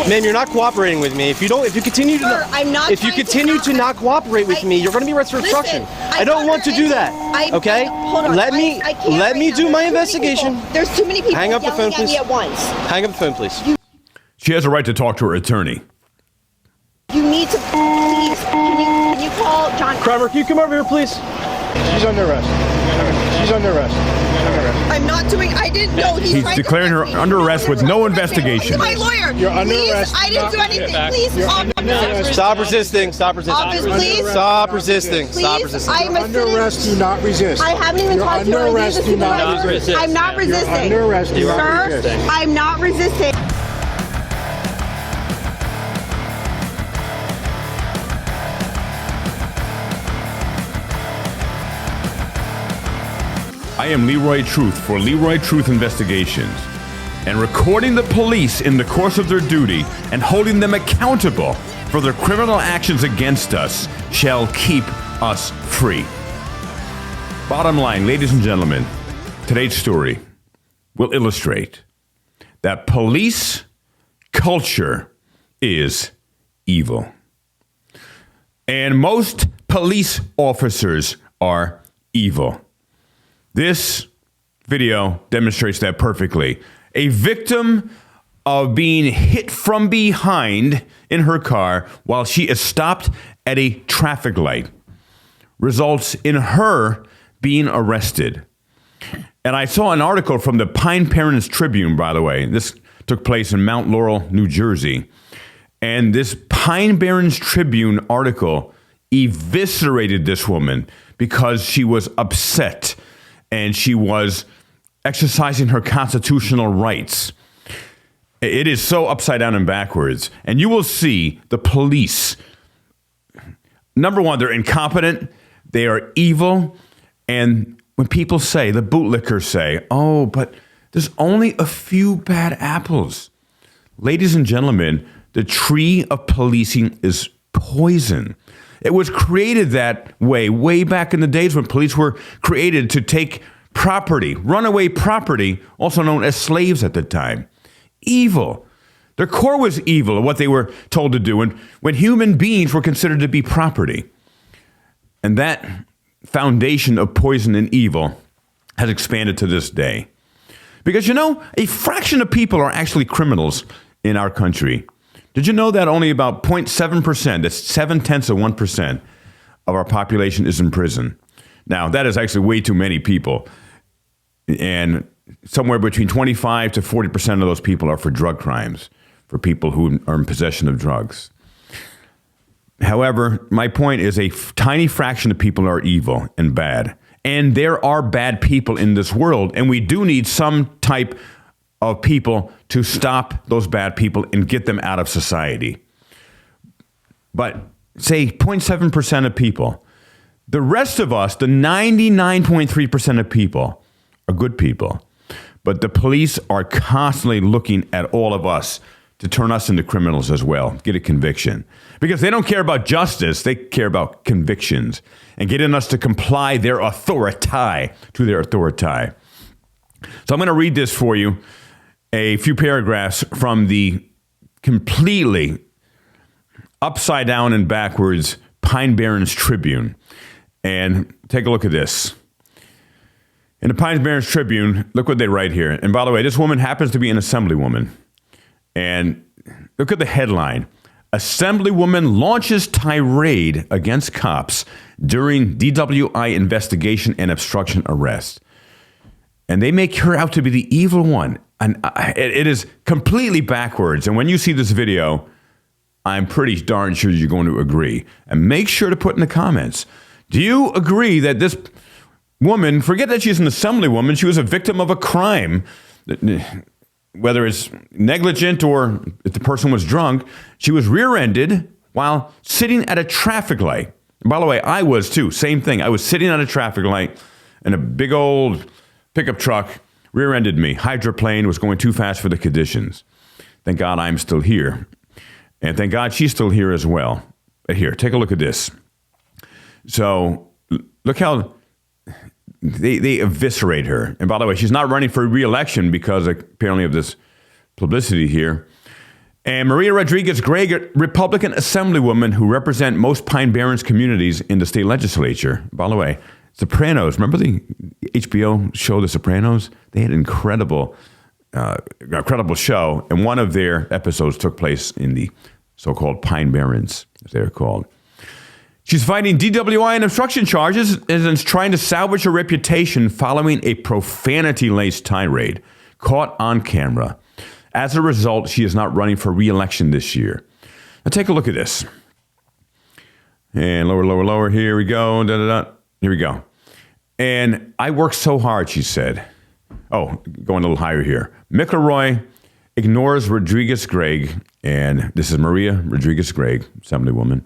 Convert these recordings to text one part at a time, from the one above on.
Ma'am, you're not cooperating with me. If you continue to, I'm not. If you continue to not cooperate with me, you're going to be arrested for obstruction. I don't want to do that. Okay? Hold on. Let me do my investigation. There's too many people. Hang up the phone, please. At once. Hang up the phone, please. She has a right to talk to her attorney. You need to please. Can you call John? Kramer, can you come over here, please? She's under arrest. She's under arrest. I'm not doing. I didn't know he's declaring her under arrest with no investigation. My lawyer. You're under arrest. I didn't do anything. Please stop resisting. Stop resisting. Officer, please. Stop resisting. Please. Stop resisting. I'm under arrest. Do not resist. I haven't even You're talked to under her. arrest. Do not resist. I'm not resisting. You're under arrest. Do not Sir, resist. I'm not resisting. I am Leroy Truth for Leroy Truth Investigations, and recording the police in the course of their duty and holding them accountable for their criminal actions against us shall keep us free. Bottom line, ladies and gentlemen, today's story will illustrate that police culture is evil. And most police officers are evil. This video demonstrates that perfectly. A victim of being hit from behind in her car while she is stopped at a traffic light results in her being arrested. And I saw an article from the Pine Barrens Tribune, by the way. This took place in Mount Laurel, New Jersey. And this Pine Barrens Tribune article eviscerated this woman because she was upset and she was exercising her constitutional rights. It is so upside down and backwards. And you will see the police. Number one, they're incompetent. They are evil. And when people say, the bootlickers say, oh, but there's only a few bad apples. Ladies and gentlemen, the tree of policing is poison. It was created that way back in the days when police were created to take property, runaway property, also known as slaves at the time. Evil. Their core was evil, what they were told to do, and when human beings were considered to be property. And that foundation of poison and evil has expanded to this day. Because, a fraction of people are actually criminals in our country. Did you know that only about 0.7%, that's 0.7% of our population is in prison? Now, that is actually way too many people. And somewhere between 25 to 40% of those people are for drug crimes, for people who are in possession of drugs. However, my point is a tiny fraction of people are evil and bad. And there are bad people in this world, and we do need some type of people to stop those bad people and get them out of society. But say 0.7% of people. The rest of us, the 99.3% of people, are good people. But the police are constantly looking at all of us to turn us into criminals as well, get a conviction. Because they don't care about justice, they care about convictions and getting us to comply their authority to their authority. So I'm going to read this for you, a few paragraphs from the completely upside down and backwards Pine Barrens Tribune. And take a look at this. In the Pine Barrens Tribune, look what they write here. And by the way, this woman happens to be an Assemblywoman. And look at the headline. Assemblywoman launches tirade against cops during DWI investigation and obstruction arrest. And they make her out to be the evil one. And it is completely backwards. And when you see this video, I'm pretty darn sure you're going to agree. And make sure to put in the comments, do you agree that this woman, forget that she's an Assemblywoman, she was a victim of a crime, whether it's negligent or if the person was drunk, she was rear-ended while sitting at a traffic light. And by the way, I was too, same thing. I was sitting at a traffic light and a big old pickup truck rear-ended me. Hydroplane was going too fast for the conditions. Thank God I'm still here. And thank God she's still here as well. Here, take a look at this. So look how they eviscerate her. And by the way, she's not running for re-election because apparently of this publicity here. And Maria Rodriguez-Gregg, a Republican Assemblywoman who represent most Pine Barrens communities in the state legislature. By the way, Sopranos, remember the HBO show The Sopranos? They had an incredible show, and one of their episodes took place in the so-called Pine Barrens, as they're called. She's fighting DWI and obstruction charges and is trying to salvage her reputation following a profanity-laced tirade caught on camera. As a result, she is not running for re-election this year. Now take a look at this. And lower. Here we go. Here we go. And I worked so hard, she said. Oh, going a little higher here. Leroy ignores Rodriguez-Gregg, and this is Maria Rodriguez-Gregg, Assemblywoman,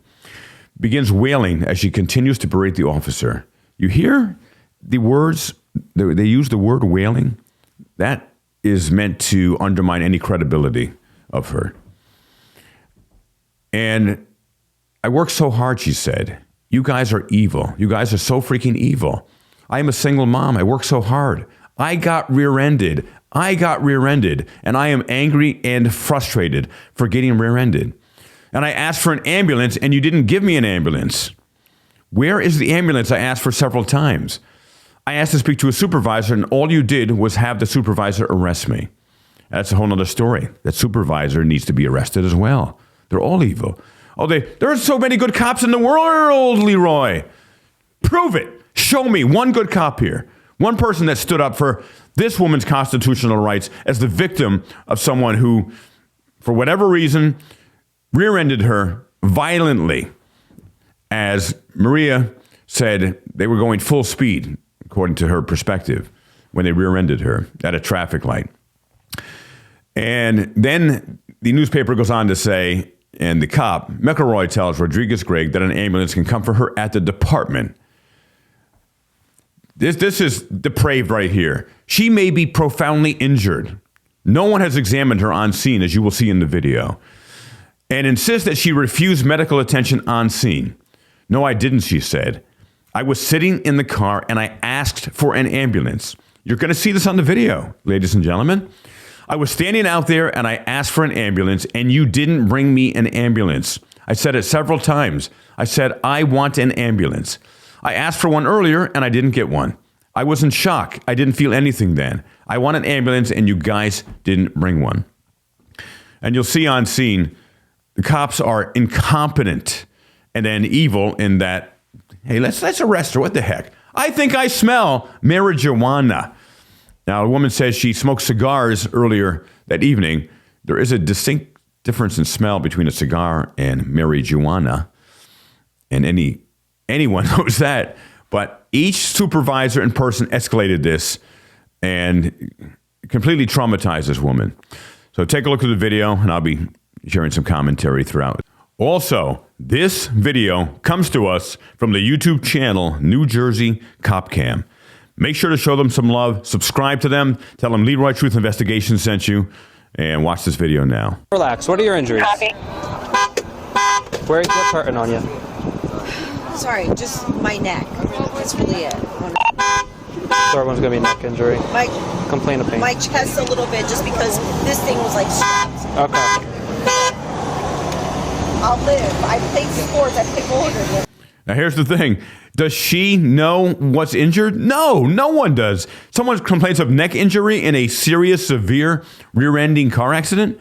begins wailing as she continues to berate the officer. You hear the words, they use the word wailing? That is meant to undermine any credibility of her. And I worked so hard, she said. You guys are evil. You guys are so freaking evil. I am a single mom. I work so hard. I got rear-ended. And I am angry and frustrated for getting rear-ended. And I asked for an ambulance, and you didn't give me an ambulance. Where is the ambulance I asked for several times? I asked to speak to a supervisor, and all you did was have the supervisor arrest me. That's a whole other story. That supervisor needs to be arrested as well. They're all evil. Oh, there are so many good cops in the world, Leroy. Prove it. Show me one good cop here. One person that stood up for this woman's constitutional rights as the victim of someone who, for whatever reason, rear-ended her violently. As Maria said, they were going full speed, according to her perspective, when they rear-ended her at a traffic light. And then the newspaper goes on to say, and the cop, Leroy, tells Rodriguez-Gregg that an ambulance can come for her at the department. This is depraved right here. She may be profoundly injured. No one has examined her on scene, as you will see in the video, and insists that she refused medical attention on scene. No, I didn't, she said. I was sitting in the car and I asked for an ambulance. You're going to see this on the video, ladies and gentlemen. I was standing out there and I asked for an ambulance and you didn't bring me an ambulance. I said it several times. I said, I want an ambulance. I asked for one earlier and I didn't get one. I was in shock. I didn't feel anything then. I want an ambulance and you guys didn't bring one. And you'll see on scene, the cops are incompetent and then evil in that, hey, let's arrest her. What the heck? I think I smell marijuana. Now, a woman says she smoked cigars earlier that evening. There is a distinct difference in smell between a cigar and marijuana. And anyone knows that. But each supervisor in person escalated this and completely traumatized this woman. So take a look at the video, and I'll be sharing some commentary throughout. Also, this video comes to us from the YouTube channel New Jersey Cop Cam. Make sure to show them some love, subscribe to them, tell them Leroy Truth Investigation sent you, and watch this video now. Relax. What are your injuries? Copy. What's hurting on you? Sorry, just my neck. That's really it. So everyone's going to be neck injury. Complain of pain. My chest a little bit just because this thing was like strapped. Okay. I'll live. I played sports. I played roller. Now, here's the thing. Does she know what's injured? No, no one does. Someone complains of neck injury in a serious, severe rear-ending car accident.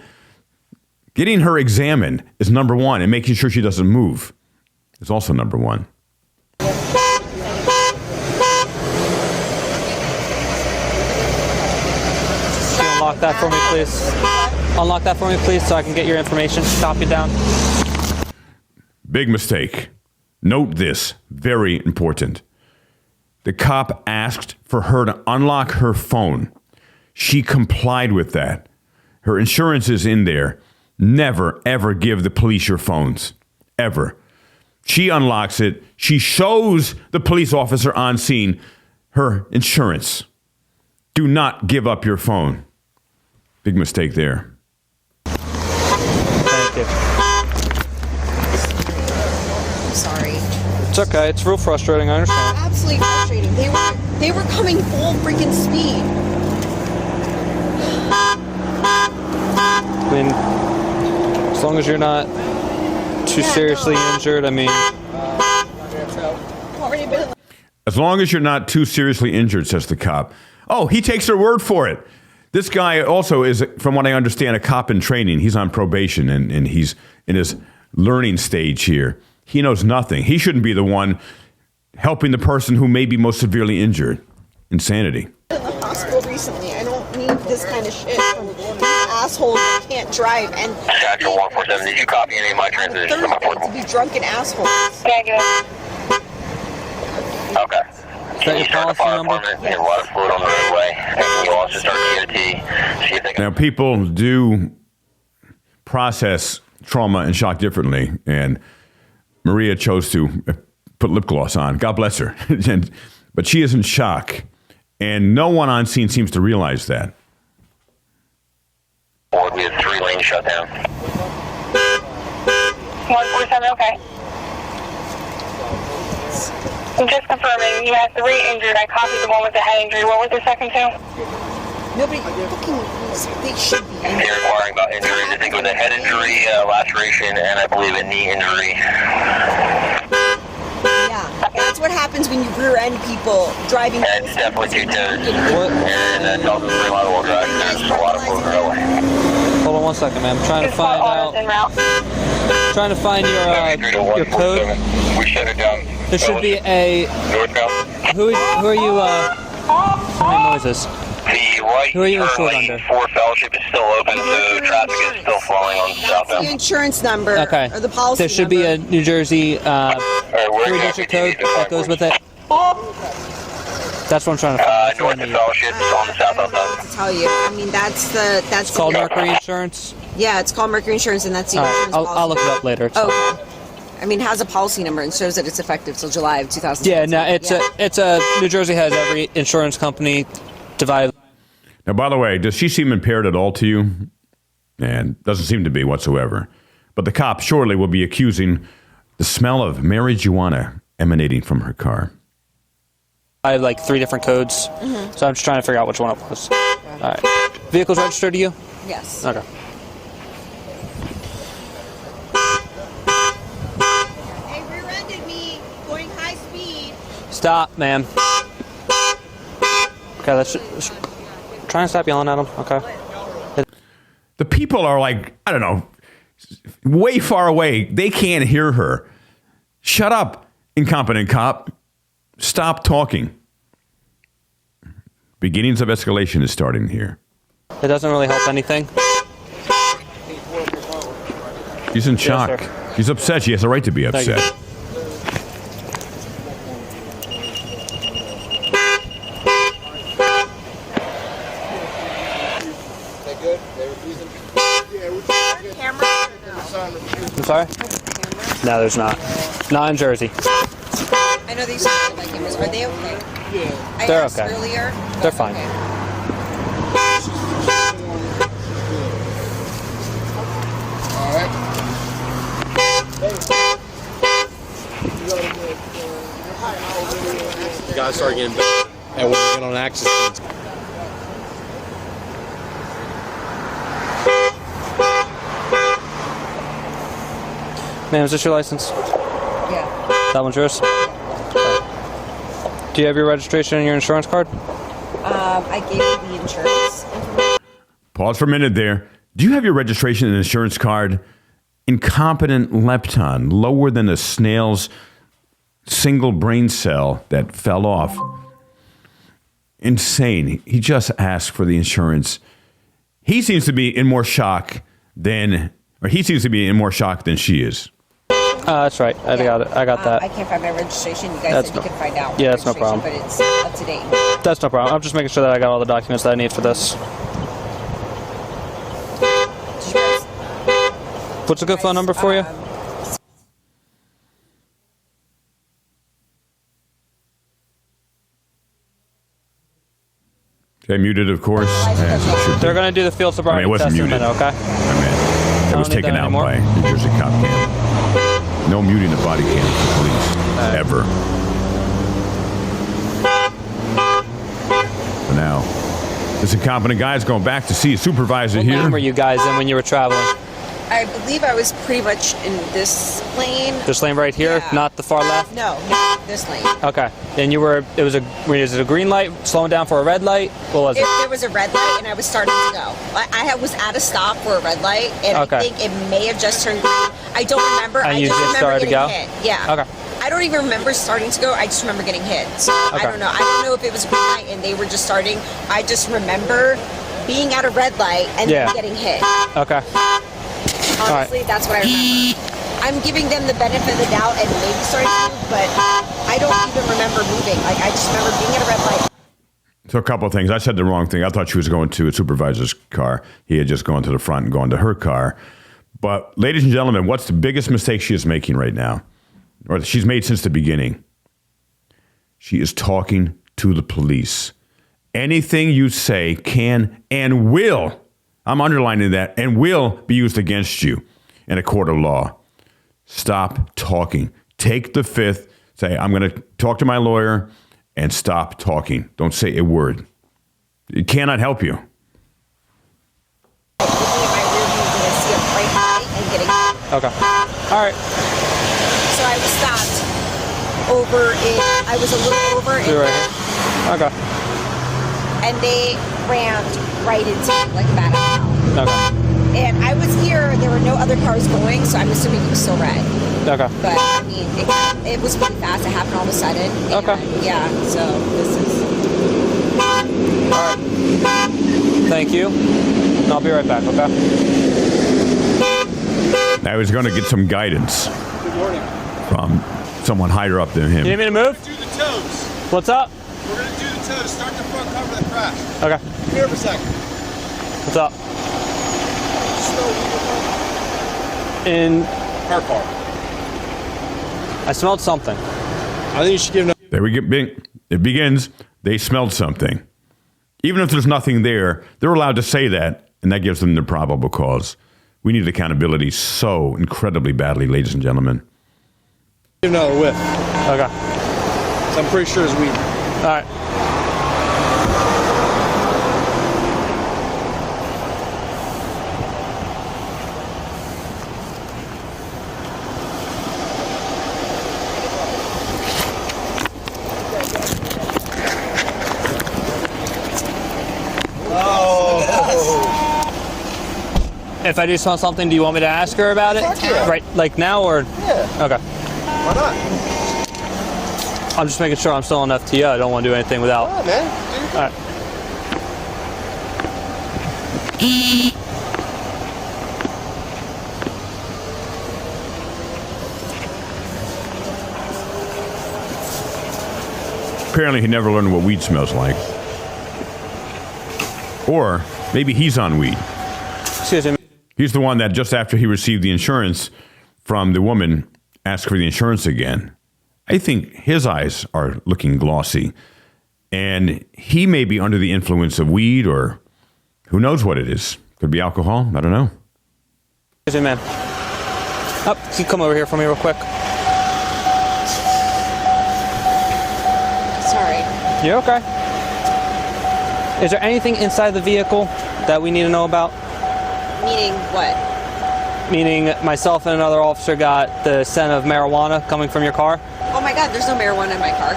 Getting her examined is number one, and making sure she doesn't move is also number one. Can you unlock that for me, please? Unlock that for me, please, so I can get your information. Copy down. Big mistake. Note this, very important. The cop asked for her to unlock her phone. She complied with that. Her insurance is in there. Never, ever give the police your phones. Ever. She unlocks it. She shows the police officer on scene her insurance. Do not give up your phone. Big mistake there. Thank you. I'm sorry. It's okay. It's real frustrating. I understand. Absolutely frustrating. They were coming full freaking speed. I mean, As long as you're not too seriously injured, I mean. As long as you're not too seriously injured, says the cop. Oh, he takes her word for it. This guy also is, from what I understand, a cop in training. He's on probation, and he's in his learning stage here. He knows nothing. He shouldn't be the one helping the person who may be most severely injured. Insanity. In the hospital recently. I don't need this kind of shit from these assholes that can't drive. And Actual 147, did you copy any of my transmissions from my Thursday portable? to be drunken assholes. Okay. Is that Can you your start the policy fire number? department? There's a lot of fluid on the roadway. And can you also start the EOT? See if they can. Now, people do process trauma and shock differently, and Maria chose to put lip gloss on. God bless her. But she is in shock, and no one on scene seems to realize that. Or we have 3 lanes shut down. 147, okay. Just confirming, you had 3 injured. I copied the one with the head injury. What was the second 2? Nobody fucking, they should be. They're inquiring about injuries. I think it was a head injury, laceration, and I believe a knee injury. Yeah, that's what happens when you rear-end people driving. And it's definitely 2 toes. What? And then also 3 lateral drive. There's a lot of fluid on the roadway. Hold on 1 second, man. I'm trying to It's find called out. en route. Trying to find your code. We shut it down. There should be a. Northbound. Who are you? How many noises? The right Who are you turn insured lane under? for Fellowship is still open, so traffic is still flowing on That's the southbound. insurance number. Okay. Or the policy There should number. be a New Jersey Alright, we're 3-digit code that goes with it. That's what I'm trying to find. That's what I north of need. Fellowship is on the southbound To side. tell you, I mean that's the It's called the, Mercury Insurance. Yeah, it's called Mercury Insurance, and that's the All right, insurance policy. I'll look it up later. It's fine. Okay. I mean, it has a policy number and shows that it's effective till July of 2017. Yeah, no, it's a New Jersey has every insurance company divided. Now, by the way, does she seem impaired at all to you? And doesn't seem to be whatsoever. But the cop shortly will be accusing the smell of marijuana emanating from her car. I have like 3 different codes, so I'm just trying to figure out which one it was. All right, vehicle's registered to you? Yes. Okay. They rear-ended me going high speed. Stop, ma'am. Okay, let's try and stop yelling at him. Okay. The people are like, I don't know, way far away. They can't hear her. Shut up, incompetent cop. Stop talking. Beginnings of escalation is starting here. It doesn't really help anything. She's in shock. sir. She's upset. She has a right to be Thank upset. you. I'm sorry? No, there's not. Not in Jersey. I know these people like cameras. Are they okay? Yeah. I They're asked okay. earlier. They're fine. You gotta start getting better. And when you get on accidents. Ma'am, is this your license? Yeah. That one's yours? Okay. Do you have your registration and your insurance card? I gave you the insurance information. Pause for a minute there. Do you have your registration and insurance card? Incompetent lepton, lower than a snail's single brain cell that fell off. Insane. He just asked for the insurance. He seems to be in more shock than she is. That's right. I got it. I got that. I can't find my registration. You guys That's said you no- could find out. Yeah, my that's no problem. registration, But it's up to date. That's no problem. I'm just making sure that I got all the documents that I need for this. Did you guys- What's a good phone number for you? Okay, muted, of course. As it should be. They're going to do the field sobriety it wasn't test in a muted. minute, okay? I mean, it was don't need taken that out anymore. by New Jersey cop cam. No muting the body cam for police. Ever. For now. This incompetent guy is going back to see his supervisor What here. lane were you guys in when you were traveling? I believe I was pretty much in this lane. This lane right here, Yeah. not the far left? No, this lane. Okay. And you were, was it a green light, slowing down for a red light? What was it? There was a red light, and I was starting to go. Was at a stop for a red light, and Okay. I think it may have just turned green. I don't remember. And I you just just remember started to getting go? hit. Yeah. Okay. I don't even remember starting to go. I just remember getting hit. So Okay. I don't know. I don't know if it was a green light and they were just starting. I just remember being at a red light and Yeah. then getting hit. Okay. Honestly, that's what I remember. I'm giving them the benefit of the doubt and maybe starting to move, but I don't even remember moving. Like, I just remember being at a red light. So a couple of things. I said the wrong thing. I thought she was going to a supervisor's car. He had just gone to the front and gone to her car. But ladies and gentlemen, what's the biggest mistake she is making right now? Or she's made since the beginning? She is talking to the police. Anything you say can and will, I'm underlining that, and will be used against you in a court of law. Stop talking. Take the fifth. Say, I'm going to talk to my lawyer, and stop talking. Don't say a word. It cannot help you. Looking at my rear view, did I see a bright light and getting hit? Okay. All right. So I was stopped I was a little over in You're right there, here. Okay. and they rammed right into me like that. Okay. And I was here, there were no other cars going, so I'm assuming it was still red. Okay. But I mean, it was really fast. It happened all of a sudden. Okay. And, yeah. So this is. All right. Thank you. And I'll be right back, okay? I was going to get some guidance from someone higher up than him. You need me to move? Do the toes. What's up? We're gonna do the toes. Start the front cover of the crash. Okay. Come here for a second. What's up? In Her car. I smelled something. I think you should give There we get. It begins. They smelled something. Even if there's nothing there, they're allowed to say that, and that gives them the probable cause. We need accountability so incredibly badly, ladies and gentlemen. Give another whiff. Okay. So I'm pretty sure it's weed. All right. If I do smell something, do you want me to ask her about it? Yeah. Right, like now or? Yeah. Okay. Why not? I'm just making sure I'm still on FTO. I don't want to do anything without. Come on, man. All right. Apparently, he never learned what weed smells like. Or maybe he's on weed. Excuse me. He's the one that just after he received the insurance from the woman asked for the insurance again. I think his eyes are looking glossy. And he may be under the influence of weed or who knows what it is. Could be alcohol. I don't know. Excuse me, man. Up, can you come over here for me real quick? Sorry. You okay? Is there anything inside the vehicle that we need to know about? Meaning what? Meaning myself and another officer got the scent of marijuana coming from your car. Oh my God, there's no marijuana in my car.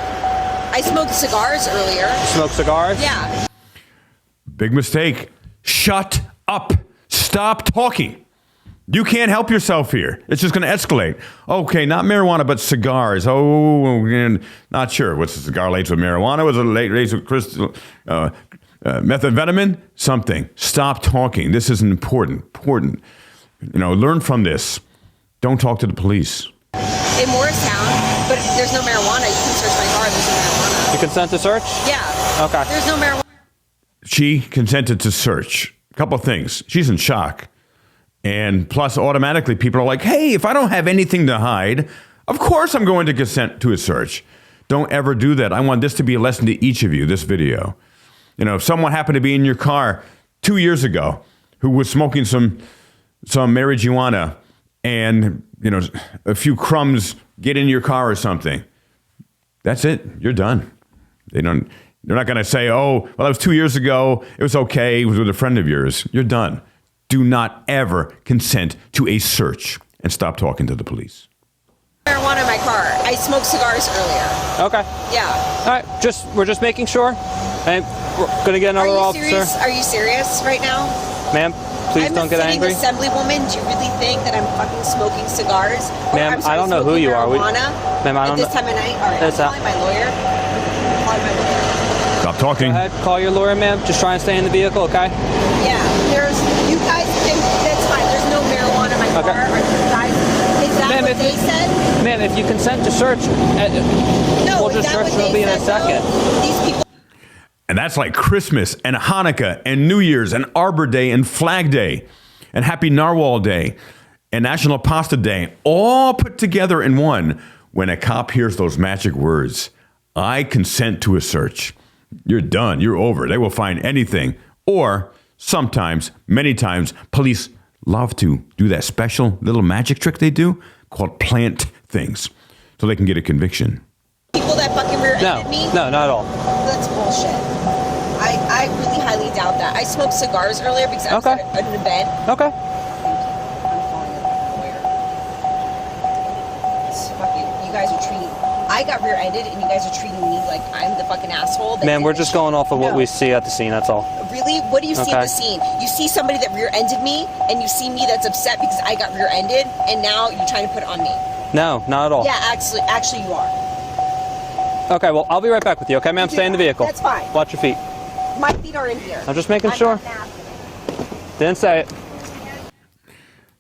I smoked cigars earlier. Smoke cigars? Yeah. Big mistake. Shut up. Stop talking. You can't help yourself here. It's just going to escalate. Okay, not marijuana, but cigars. Oh, not sure. What's a cigar laced with marijuana? Was it laced with crystal, methamphetamine? Something. Stop talking. This is important. Learn from this. Don't talk to the police. In Morristown, but there's no marijuana. You can search my car. There's no marijuana. You consent to search? Yeah. Okay. There's no marijuana. She consented to search. A couple of things. She's in shock. And plus, automatically, people are like, hey, if I don't have anything to hide, of course I'm going to consent to a search. Don't ever do that. I want this to be a lesson to each of you, this video. If someone happened to be in your car 2 years ago who was smoking some marijuana and, a few crumbs get in your car or something, that's it. You're done. They're not going to say, oh, well, that was 2 years ago. It was okay. It was with a friend of yours. You're done. do not ever consent to a search and stop talking to the police. Marijuana in my car. I smoked cigars earlier. Okay. Yeah. All right. We're just making sure. And we're gonna get another officer. Serious? Are you serious right now? Ma'am, please don't get angry. I'm a sitting Assemblywoman. Do you really think that I'm fucking smoking cigars? Ma'am, I don't know who you are. Ma'am, I don't know. At this time of night? All right, I'm calling my lawyer. Stop talking. Go ahead, call your lawyer, ma'am. Just try and stay in the vehicle, okay? Yeah, you guys think that's fine. There's no marijuana in my car. Are you guys, is that Ma'am, what they said? Ma'am, if you consent to search, we'll just search. It'll be in a second. These people. And that's like Christmas and Hanukkah and New Year's and Arbor Day and Flag Day and Happy Narwhal Day and National Pasta Day, all put together in one when a cop hears those magic words, I consent to a search. You're done. You're over. They will find anything. Or sometimes, many times, police love to do that special little magic trick they do called plant things so they can get a conviction. People that fucking rear-ended me? No, not at all. That's bullshit. I really highly doubt that. I smoked cigars earlier because I was at an event. Okay. I'm calling a lawyer. It's fucking, you guys are treating, I got rear-ended and you guys are treating me like I'm the fucking asshole. Ma'am, we're just going off of what we see at the scene, that's all. Really? What do you see at the scene? You see somebody that rear-ended me and you see me that's upset because I got rear-ended and now you're trying to put it on me. No, not at all. Yeah, actually you are. Okay, well, I'll be right back with you, okay, ma'am? Stay in the vehicle. That's fine. Watch your feet. My feet are in here. I'm just making sure. Didn't say it.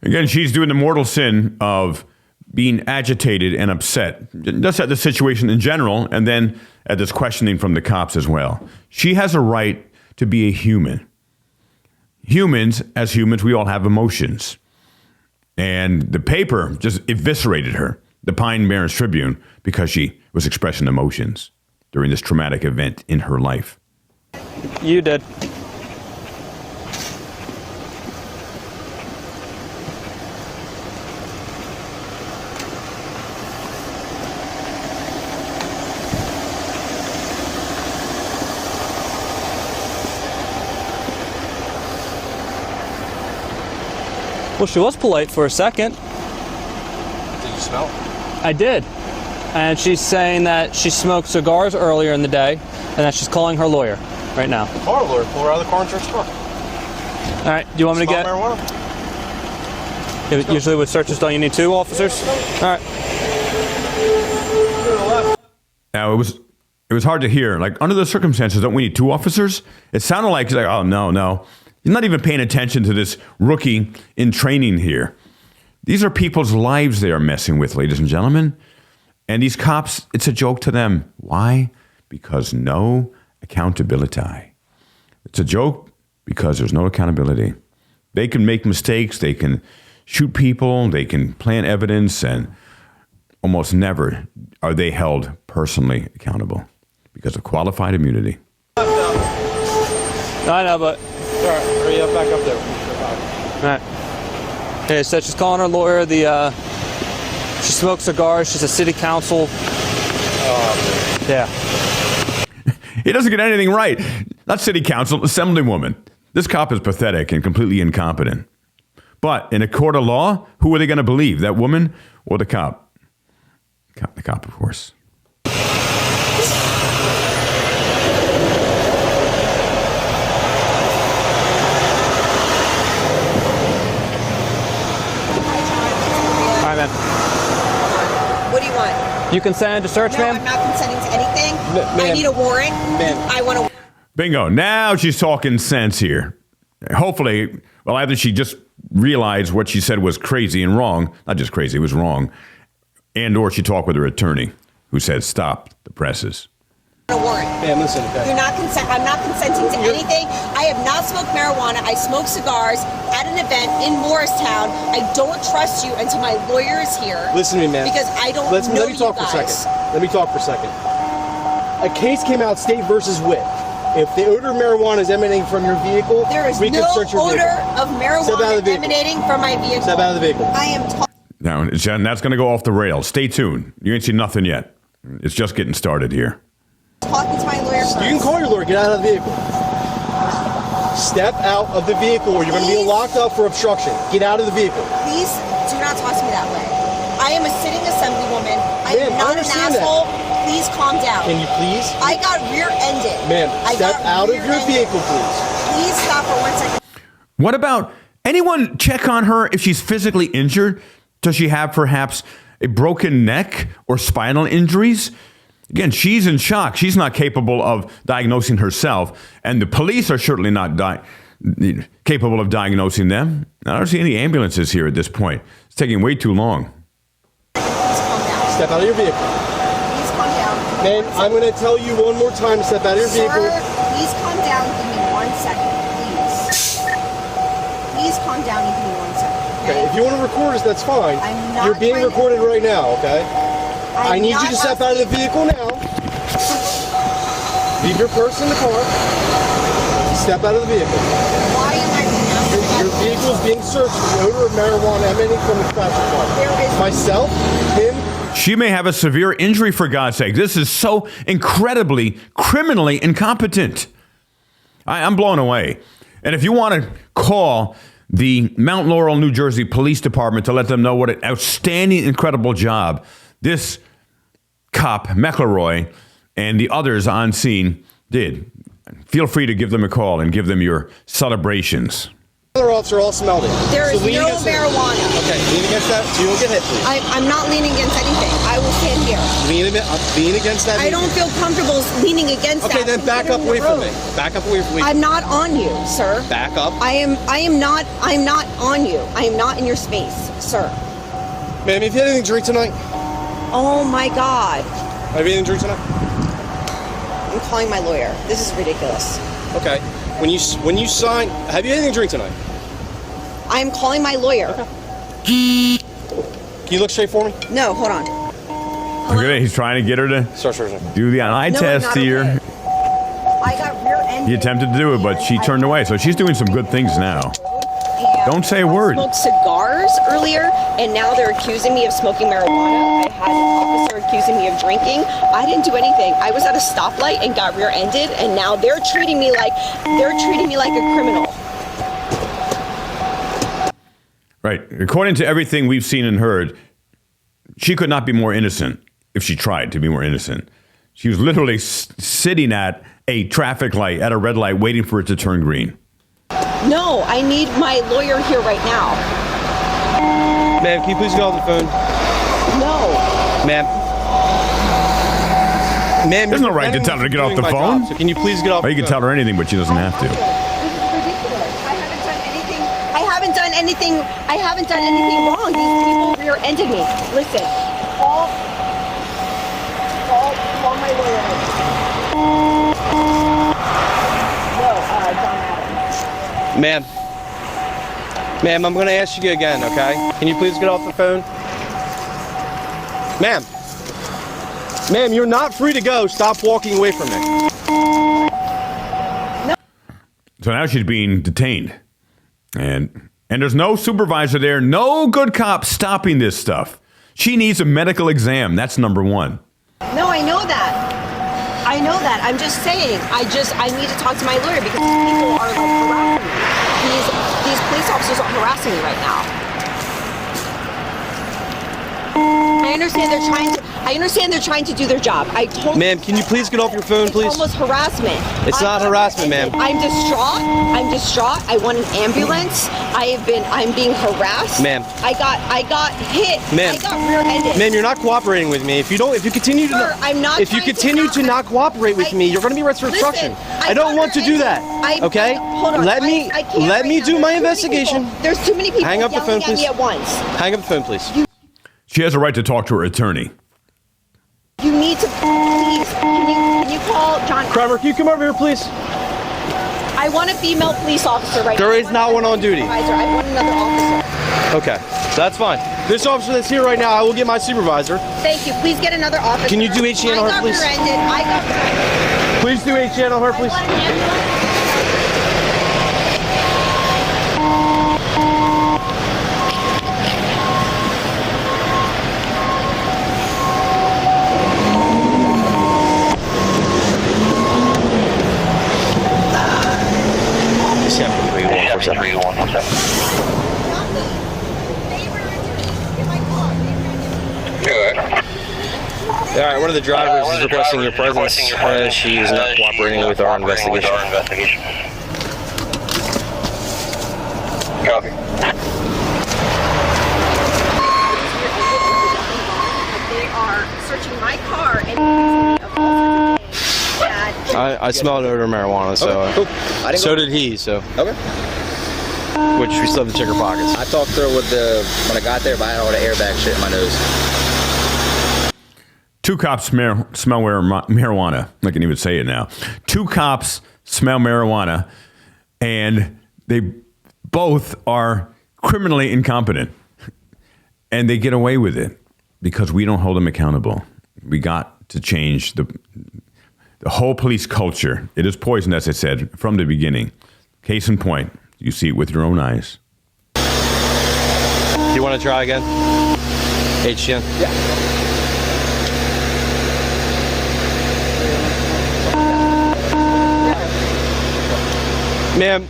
Again, she's doing the mortal sin of being agitated and upset, just at the situation in general, and then at this questioning from the cops as well. She has a right to be a human. Humans, as humans, we all have emotions. And the paper just eviscerated her, the Pine Barrens Tribune, because she was expressing emotions during this traumatic event in her life. You did. Well, she was polite for a second. Did you smell? I did. And she's saying that she smoked cigars earlier in the day and that she's calling her lawyer right now. Car lawyer, pull her out of the car and search the car. All right, do you want me to get... marijuana? Usually with searches, don't you need two officers? All right. Now, it was hard to hear. Like, under the circumstances, don't we need two officers? It sounded like, he's like, oh, no. You're not even paying attention to this rookie in training here. These are people's lives they are messing with, ladies and gentlemen. And these cops, it's a joke to them. Why? Because no accountability. It's a joke because there's no accountability. They can make mistakes. They can shoot people. They can plant evidence. And almost never are they held personally accountable because of qualified immunity. I know, but... All right, hurry up, back up there. All right. Okay, so she's calling her lawyer. She smokes cigars. She's a city council. Yeah. He doesn't get anything right. Not city council, assemblywoman. This cop is pathetic and completely incompetent. But in a court of law, who are they going to believe? That woman or the cop? The cop, of course. What do you want? You consent to search, ma'am? No, I'm not consenting to anything. I need a warrant. I want to... Bingo. Now she's talking sense here. Hopefully, well, either she just realized what she said was crazy and wrong, not just crazy, it was wrong, and or she talked with her attorney who said stop the presses. A warrant. Man, listen, okay. I'm not consenting to anything. I have not smoked marijuana. I smoke cigars at an event in Morristown. I don't trust you until my lawyer is here. Listen to me, man. Because I don't know Let me talk you for a guys. second. Let me talk for a second. A case came out, State versus Witt. If the odor of marijuana is emanating from your vehicle, There is we can no search your odor vehicle. of Step out of the marijuana vehicle. emanating from my vehicle. Step out of the vehicle. I am Now, that's going to go off the rails. Stay tuned. You ain't seen nothing yet. It's just getting started here. talking to my lawyer first. You can call your lawyer. Get out of the vehicle. Step out of the vehicle or you're going to be locked up for obstruction. Get out of the vehicle. Please do not talk to me that way. I am a sitting assemblywoman. I am not an asshole. Please calm down. Can you please? I got rear-ended. Ma'am, step out of your vehicle, please. Please stop for 1 second. What about anyone check on her if she's physically injured? Does she have perhaps a broken neck or spinal injuries? Again, she's in shock. She's not capable of diagnosing herself, and the police are certainly not capable of diagnosing them. I don't see any ambulances here at this point. It's taking way too long. Please calm down. Step out of your vehicle. Please calm down. Ma'am, I'm going to tell you one more time to step out of your vehicle. Sir, please calm down. Give me 1 second, please. Please calm down and give me 1 second. Okay, if you want to record us, that's fine. I'm not You're being trying to- recorded right now, okay? I need you to step out of the vehicle now. Leave your purse in the car. Step out of the vehicle. Why am I being asked? Your vehicle is being searched for the odor of marijuana emanating from the passenger car. There is Myself, him. She may have a severe injury, for God's sake. This is so incredibly, criminally incompetent. I'm blown away. And if you want to call the Mount Laurel, New Jersey Police Department to let them know what an outstanding, incredible job this cop, McElroy, and the others on scene did, feel free to give them a call and give them your celebrations. The other officer all smelled it. There is lean no against it. marijuana. Okay, lean against that so you don't get hit, please. I'm not leaning against anything. I will stand here. Lean against that. I don't feel comfortable leaning against that. Okay, then back up away from me. Back up away from me. I'm not on you, sir. Back up. I'm not on you. I am not in your space, sir. Ma'am, have you had anything to drink tonight? Oh my God. Have you had anything to drink tonight? I'm calling my lawyer. This is ridiculous. Okay. When you sign, have you had anything to drink tonight? I'm calling my lawyer. Can you look straight for me? No, hold on. Look at it. He's trying to get her to Sorry. do the eye No, test not here. okay. I got rear-ended. He attempted to do it, but she turned away. So she's doing some good things now. And Don't say a word. I smoked cigars earlier, and now they're accusing me of smoking marijuana. I had an officer accusing me of drinking. I didn't do anything. I was at a stoplight and got rear-ended, and now they're treating me like a criminal. Right. According to everything we've seen and heard, she could not be more innocent if she tried to be more innocent. She was literally sitting at a traffic light, at a red light, waiting for it to turn green. No, I need my lawyer here right now. Ma'am, can you please get off the phone? No. Ma'am. Ma'am, There's no right to tell her to get off the phone. So can you please get off Or the you phone? can tell her anything, but she doesn't have to. This is ridiculous. I haven't done anything wrong. These people rear-ended me. Listen, call my lawyer. No, John Adams. Ma'am, I'm going to ask you again, okay? Can you please get off the phone? Ma'am, you're not free to go. Stop walking away from me. So now she's being detained. And there's no supervisor there, no good cop stopping this stuff. She needs a medical exam. That's number one. No, I know that. I'm just saying. I need to talk to my lawyer because these people are like harassing me. These police officers are harassing me right now. I understand they're trying to do their job. Ma'am, can you please get off your phone, please? It's almost harassment. It's not harassment, ma'am. I'm distraught. I want an ambulance. I'm being harassed. Ma'am. I got hit. Ma'am. I got rear-ended. Ma'am, you're not cooperating with me. If you continue to Sir, I'm not if you trying to continue not- to not cooperate with me, you're going to be arrested for Listen, obstruction. I I don't want to do that. Okay? Hold on. Let me I can't right do now. my There's too many investigation. people. There's too many people Hang up the yelling phone, at me please. at once. Hang up the phone, please. She has a right to talk to her attorney. You need to please. Can you call John? Kramer, can you come over here, please? I want a female police officer right now. There I is want not a one on duty. supervisor. I want another officer. Okay, that's fine. This officer that's here right now, I will get my supervisor. Thank you. Please get another officer. Can you do HE on her, please? I got rear-ended. Please do HE on her, please. I want an ambulance. All right, one of the drivers is requesting your presence. She is not cooperating with our investigation. Copy. They are searching my car and accusing me of all sorts of things that I smelled odor of marijuana, so Cool. I didn't so go. did he. So Okay. which we still have to check our pockets. I talked to her with when I got there, but I had all the airbag shit in my nose. Two cops smell marijuana. I can even say it now. Two cops smell marijuana, and they both are criminally incompetent. And they get away with it because we don't hold them accountable. We got to change the whole police culture. It is poison, as I said, from the beginning. Case in point, you see it with your own eyes. Do you want to try again? HGN? Yeah. Ma'am,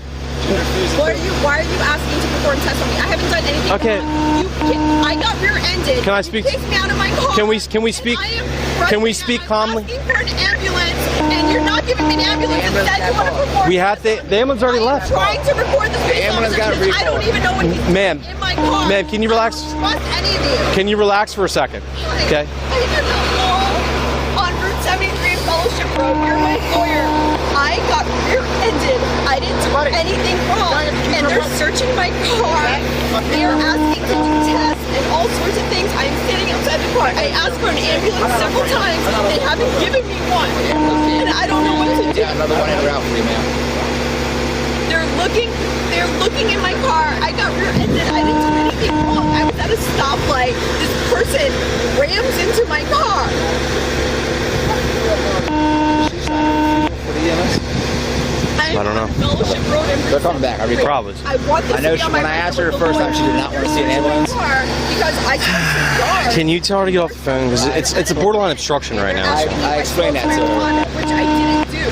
why are you asking to perform tests on me? I haven't done anything Okay. wrong. I got rear-ended. Can I speak- You kicked me out of my car. Can we speak- And I am can we frustrated. speak I'm calmly? asking for an ambulance, and you're not giving me an ambulance. Instead, you want to perform we have tests on the ambulance already me. left. I'm trying to record this police ambulance officer got a because I recall. don't even know what he's Ma'am. doing in my car. Ma'am, can you relax? I don't trust any of you. Can you relax for a second? Okay. I live on Route 73 Fellowship Road. You're my lawyer. I got rear-ended. I didn't do anything wrong. And they're searching my car. They're asking to do tests and all sorts of things. I'm sitting outside the car. I asked for an ambulance several times. They haven't given me one. And I don't know what to do. Yeah, another one in route for you, ma'am. They're looking in my car. I got rear-ended. I didn't do anything wrong. I was at a stoplight. This person rams into my car. I don't know. Fellowship Road and They're coming back. I recall. Probably. I want this I know to be on my when I asked her record the with first time, she did not want to see an ambulance. Because I smoked cigars. Can you tell her to get off the phone? Because it's a borderline obstruction right now. I explained that to her. Marijuana, which I didn't do.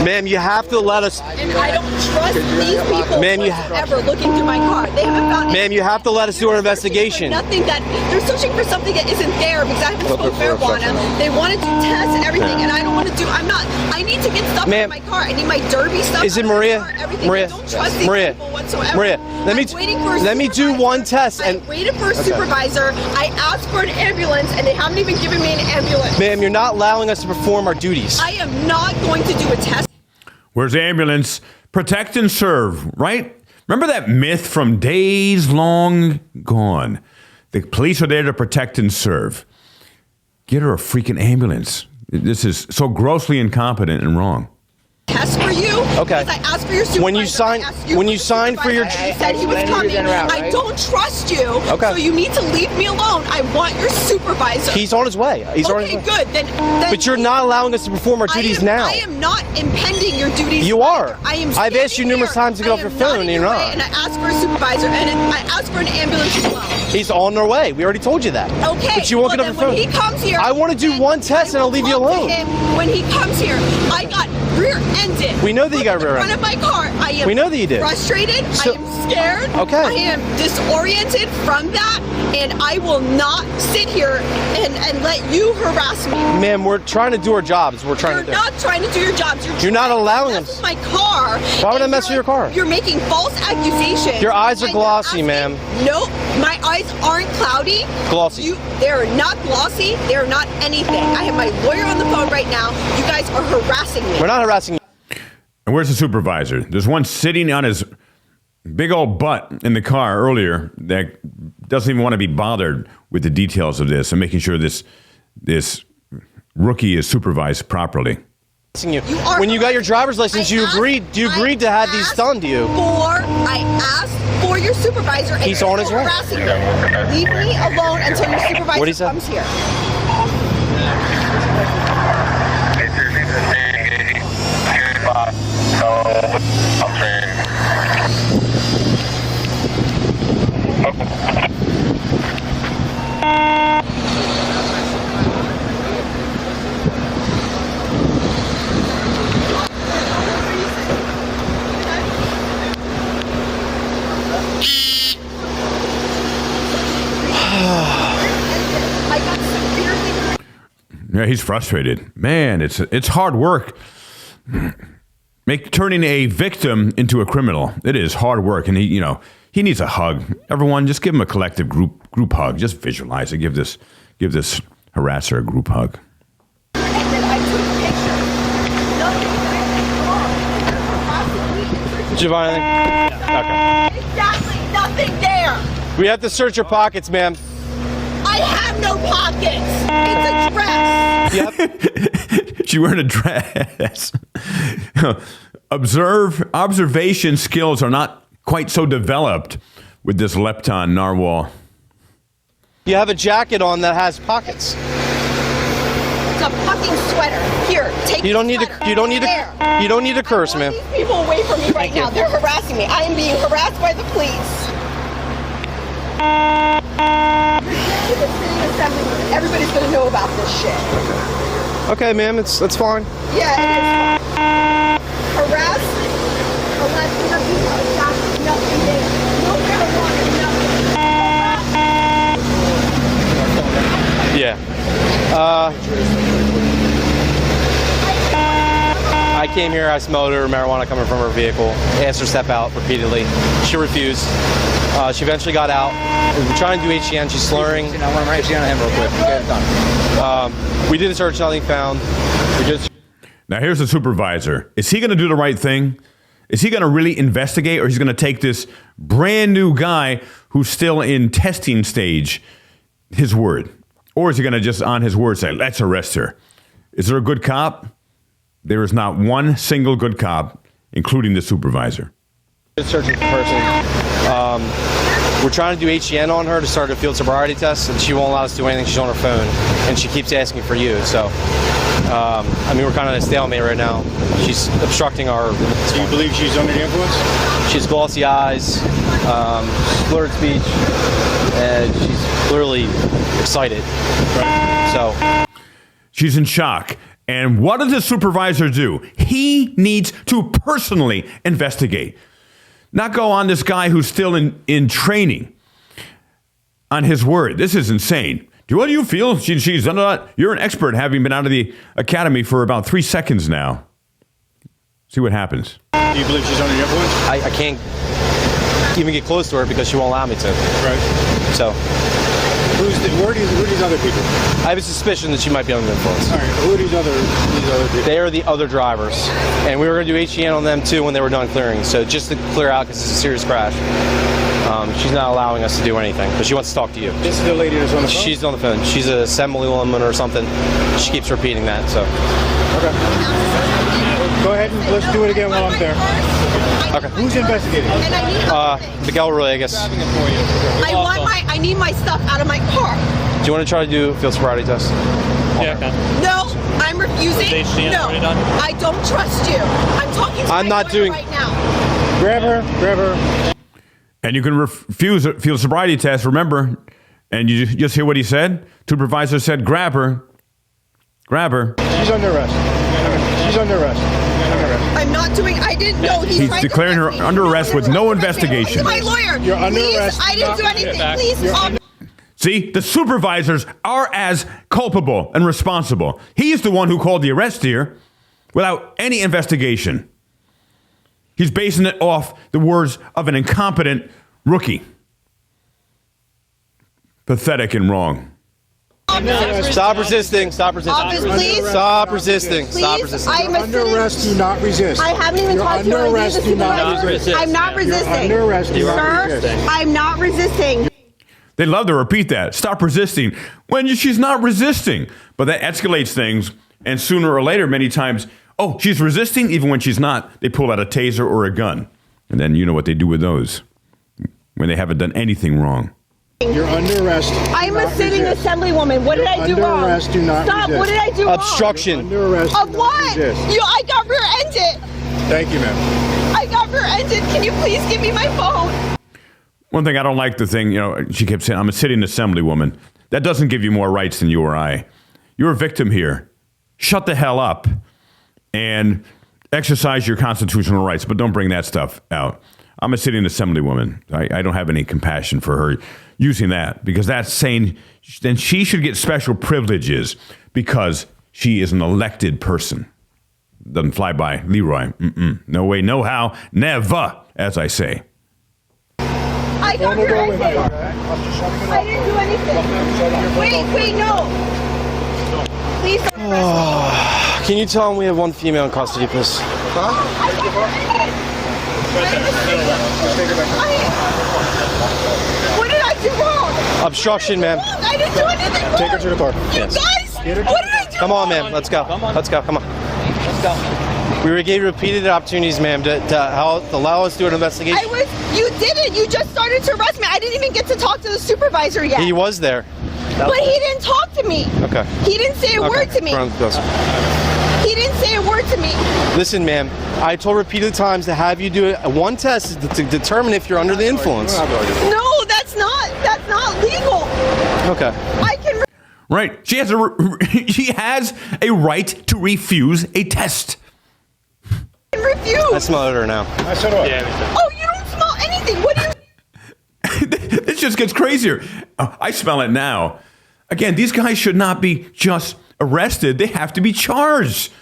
Ma'am, you have to let us. And I don't trust these people Ma'am, you ever looking through my car. They haven't found Ma'am, you have to let us do our investigation. Nothing that they're searching for something that isn't there because I haven't smoked marijuana. They want to do tests and everything, and I don't want to do. I need to get stuff Ma'am, out of my car. I need my derby stuff. Is it out of my Maria? car, everything. Maria? I don't trust these Maria? people whatsoever. Maria, let me I'm waiting for a let me do supervisor. one test and. I waited for a supervisor. I asked for an ambulance, and they haven't even given me an ambulance. Ma'am, you're not allowing us to perform our duties. I am not going to do a test. Where's the ambulance? Protect and serve, right? Remember that myth from days long gone? The police are there to protect and serve. Get her a freaking ambulance. This is so grossly incompetent and wrong. Test for you. Okay. Because I asked for your supervisor. When you sign- I asked you when for you the sign for your- supervisor. He said he was coming. I don't trust you. Okay. So you need to leave me alone. I want your supervisor. He's on his way. He's on his okay, way. good. Then But you're not allowing us to perform our duties now. I am not impending your duties. You are. I am. I've asked you numerous times to get off your phone, and you're not. And I asked for a supervisor, and I asked for an ambulance as well. He's on their way. We already told you that. Okay. But you won't well, get off your then phone. When he comes here, I want to do then one test, I and I'll will leave you talk to alone. him. When he comes here, I got rear-ended. We know that you got In front rear-ended. of my car. I am. We know that you did. Frustrated. So- I am scared. Okay. I am disoriented from that, and I will not sit here and let you harass me. Ma'am, we're trying to do our jobs. We're trying You're to do. not trying to do your jobs. You're not trying to allowing mess us. with my car. Why would I and mess with you're your car? You're making false accusations. Your eyes are And you're glossy, asking- ma'am. No, my eyes aren't cloudy. Glossy. They're not glossy. They're not anything. I have my lawyer on the phone right now. You guys are harassing me. We're not harassing you. And where's the supervisor? There's one sitting on his big old butt in the car earlier that doesn't even want to be bothered with the details of this and making sure this rookie is supervised properly. You. You are When you got your driver's license, you agreed to have these done to you. I asked for your supervisor. And He's on his you're way. harassing me. Leave me alone until your supervisor What'd he say? comes here. I got severely Yeah, he's frustrated. Man, it's hard work. Turning a victim into a criminal. It is hard work, and he needs a hug. Everyone, just give him a collective group hug. Just visualize it. Give this harasser a group hug. And then I took a picture. Did you find anything? Okay. Exactly, nothing there. We have to search your pockets, ma'am. I have no pockets. It's a dress. Yep. She's wearing a dress. Observation skills are not quite so developed with this Lepton narwhal. You have a jacket on that has pockets. It's a fucking sweater. Here, take You don't the need to. sweater. You don't need to. There. You don't need to curse, I ma'am. want these people away from me right now. They're harassing me. I am being harassed by the police. Everybody's gonna know about this shit. Okay, ma'am. That's fine. Yeah, it is. Harass, nothing there. No marijuana, nothing. Yeah. I came here. I smelled her marijuana coming from her vehicle. Asked her to step out repeatedly. She refused. She eventually got out. We were trying to do HCN. She's slurring. I want to write you on him real quick. Get it done. We did a search. Nothing found. We just. Now here's the supervisor. Is he going to do the right thing? Is he going to really investigate, or he's going to take this brand new guy who's still in testing stage, his word? Or is he going to just on his word say, let's arrest her? Is there a good cop? There is not one single good cop, including the supervisor. Searching for the person. We're trying to do HCN on her to start a field sobriety test, and she won't allow us to do anything. She's on her phone, and she keeps asking for you. So, we're kind of at a stalemate right now. She's obstructing our. Do you believe she's under the influence? She has glossy eyes, slurred speech, and she's clearly excited. So, She's in shock. And what does the supervisor do? He needs to personally investigate. Not go on this guy who's still in training on his word. This is insane. What do you feel? She's done that. You're an expert, having been out of the academy for about 3 seconds now. See what happens. Do you believe she's under the influence? I can't even get close to her because she won't allow me to. Right. So, Who are these other people? I have a suspicion that she might be under influence. All right. Who are these other people? They are the other drivers. And we were going to do HCN on them too when they were done clearing. So just to clear out, because it's a serious crash. She's not allowing us to do anything, but she wants to talk to you. This is the lady that's on the phone? She's on the phone. She's an Assemblywoman or something. She keeps repeating that. So. Okay. Go ahead and let's do it again while I'm there. Okay. Who's investigating? And I need Miguel Rodriguez. I need my stuff out of my car. Do you want to try to do a field sobriety test? Yeah, okay. No, I'm refusing. Is HCN No, already done? I don't trust you. I'm talking to I'm my not lawyer doing- right now. Grab her. And you can refuse a field sobriety test, remember. And you just hear what he said? Supervisor said, grab her. Grab her. She's under arrest. She's under arrest. I'm not doing. I didn't know He's trying to declaring her arrest me. under arrest with no investigation. My lawyer. You're under Please, arrest. I didn't do anything. Please stop. See, the supervisors are as culpable and responsible. He's the one who called the arrest here without any investigation. He's basing it off the words of an incompetent rookie. Pathetic and wrong. Stop resisting. Stop resisting. Officer, please. Stop resisting. Stop Please, resisting. I'm Under a arrest, do not resist. I haven't even You're talked to under her. arrest, do not resist. I'm not resisting. Under arrest, do not Sir, resist. I'm not resisting. They love to repeat that. Stop resisting when she's not resisting. But that escalates things. And sooner or later, many times, oh, she's resisting even when she's not. They pull out a taser or a gun. And then you know what they do with those when they haven't done anything wrong. You're under arrest. do I'm a not sitting resist. assemblywoman. What did I do Under wrong? arrest, do not Stop. resist. What did I do wrong? Obstruction. Under arrest. Of do not what? resist. I got rear-ended. Thank you, ma'am. I got rear-ended. Can you please give me my phone? One thing I don't like the thing, she kept saying, I'm a sitting assemblywoman. That doesn't give you more rights than you or I. You're a victim here. Shut the hell up and exercise your constitutional rights, but don't bring that stuff out. I'm a sitting assemblywoman. I don't have any compassion for her using that because that's saying then she should get special privileges because she is an elected person. Doesn't fly by Leroy. No way, no how, never, as I say. I got rear-ended. I didn't do anything. Wait, no. Please don't arrest me. Can you tell him we have one female in custody, please? What did I do wrong? Obstruction, ma'am. I didn't do anything wrong. Take her to the car. Yes. Guys, what did I do Come on, wrong? ma'am. Let's go. Let's go. Come on. Let's go. We gave you repeated opportunities, ma'am, to allow us to do an investigation. You didn't. You just started to arrest me. I didn't even get to talk to the supervisor yet. He was there. But he didn't talk to me. Okay. He didn't say a word to me. He didn't say a word to me. Listen, ma'am, I told repeated times to have you do one test to determine if you're under the influence. No, that's not legal. Okay. I can. Right. She has a right to refuse a test. Refuse. I smell odor now. I said what? Oh, you don't smell anything. What do you? This just gets crazier. I smell it now. Again, these guys should not be just arrested. They have to be charged.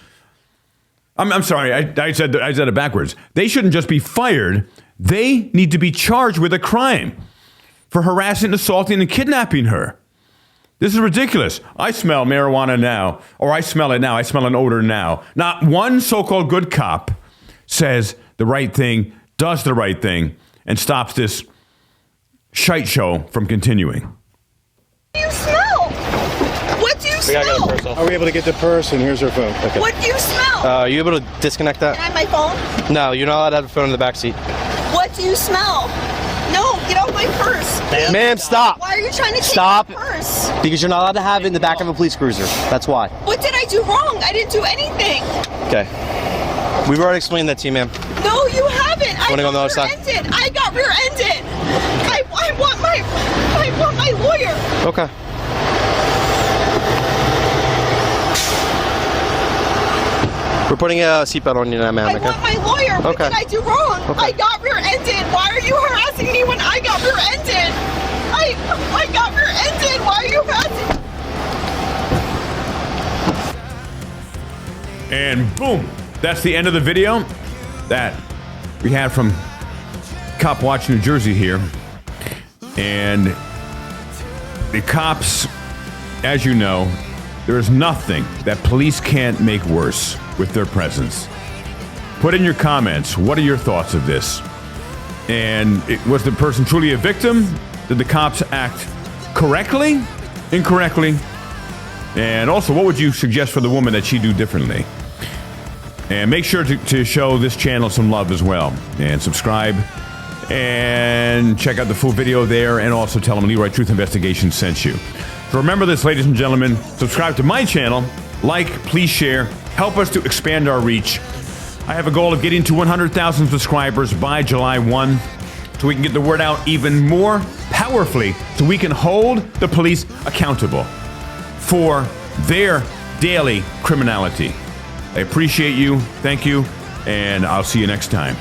I'm sorry. I said it backwards. They shouldn't just be fired. They need to be charged with a crime for harassing, assaulting, and kidnapping her. This is ridiculous. I smell marijuana now, or I smell it now. I smell an odor now. Not one so-called good cop says the right thing, does the right thing, and stops this shite show from continuing. What do you smell? What do you smell? Are we able to get the purse? And here's her phone. Okay. What do you smell? Are you able to disconnect that? Can I have my phone? No, you're not allowed to have a phone in the back seat. What do you smell? No, get off my purse. Ma'am, stop. Why are you trying to take Stop. my purse? Because you're not allowed to have it in the back of a police cruiser. That's why. What did I do wrong? I didn't do anything. Okay. We've already explained that to you, ma'am. No, you haven't. I Wanna go on the got other side? rear-ended. I got rear-ended. I want my lawyer. Okay. We're putting a seatbelt on you now, ma'am. I want my lawyer. What Okay. did I do wrong? Okay. I got rear-ended. Why are you harassing me when I got rear-ended? I got rear-ended. Why are you harassing? And boom, that's the end of the video that we had from Cop Watch New Jersey here. And the cops, as you know, there is nothing that police can't make worse with their presence. Put in your comments, what are your thoughts of this? And was the person truly a victim? Did the cops act correctly? Incorrectly? And also, what would you suggest for the woman that she do differently? And make sure to show this channel some love as well. And subscribe. And check out the full video there. And also tell them Leroy Truth Investigation sent you. So remember this, ladies and gentlemen. Subscribe to my channel. Like, please share. Help us to expand our reach. I have a goal of getting to 100,000 subscribers by July 1. So we can get the word out even more powerfully. So we can hold the police accountable for their daily criminality. I appreciate you. Thank you. And I'll see you next time.